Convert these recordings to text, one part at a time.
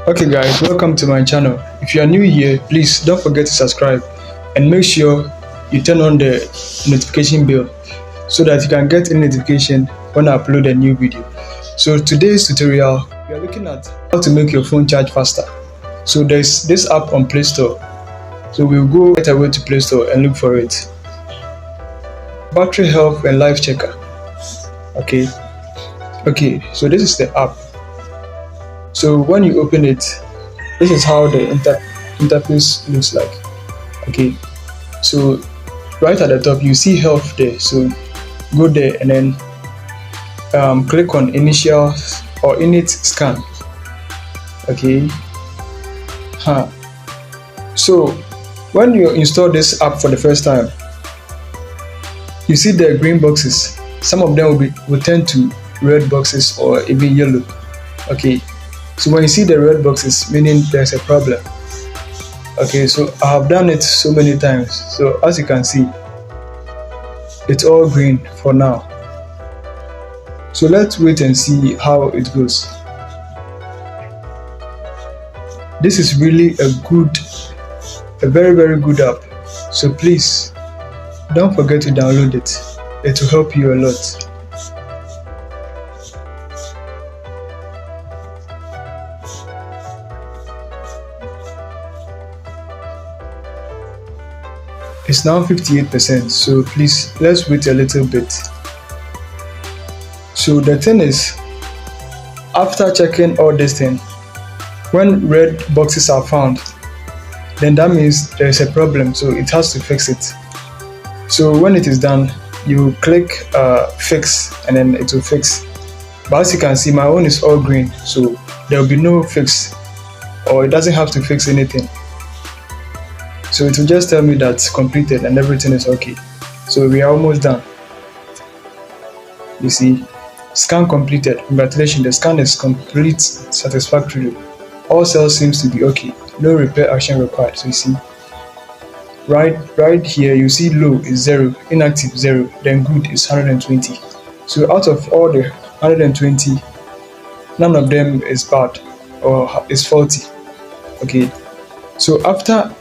Okay guys, welcome to my channel. If you are new here, please don't forget to subscribe and make sure you turn on the notification bell so that you can get a notification when I upload a new video. So today's tutorial, we are looking at how to make your phone charge faster. So there's this app on Play Store. So we'll go right away to Play Store and look for it. Battery health and life checker. Okay, so this is the app. So when you open it, this is how the interface looks like. Okay, so right at the top you see health there, so go there and then click on initial or init scan. Okay, so when you install this app for the first time, you see the green boxes. Some of them will turn to red boxes or even yellow. Okay, so when you see the red boxes, meaning there's a problem. Okay, so I have done it so many times. So as you can see, it's all green for now. So let's wait and see how it goes. This is really a very good app. So please don't forget to download it. It will help you a lot. It's now 58%, so please let's wait a little bit. So the thing is, after checking all this thing, when red boxes are found, then that means there is a problem, so it has to fix it. So when it is done, you click fix and then it will fix. But as you can see, my own is all green, so there will be no fix, or it doesn't have to fix anything. So it will just tell me that's completed and everything is okay. So we are almost done. You see, scan completed. Congratulations, the scan is complete satisfactorily. All cells seems to be okay. No repair action required. So you see, right here you see low is 0, inactive 0, then good is 120. So out of all the 120, none of them is bad or is faulty. Okay, so after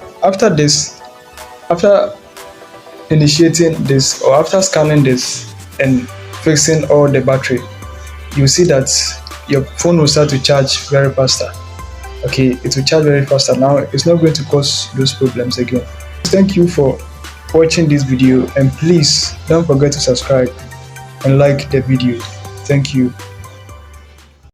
initiating this, or after scanning this and fixing all the battery, you see that your phone will start to charge very faster. Okay, it will charge very faster. Now it's not going to cause those problems again. Thank you for watching this video, and please don't forget to subscribe and like the video. Thank you.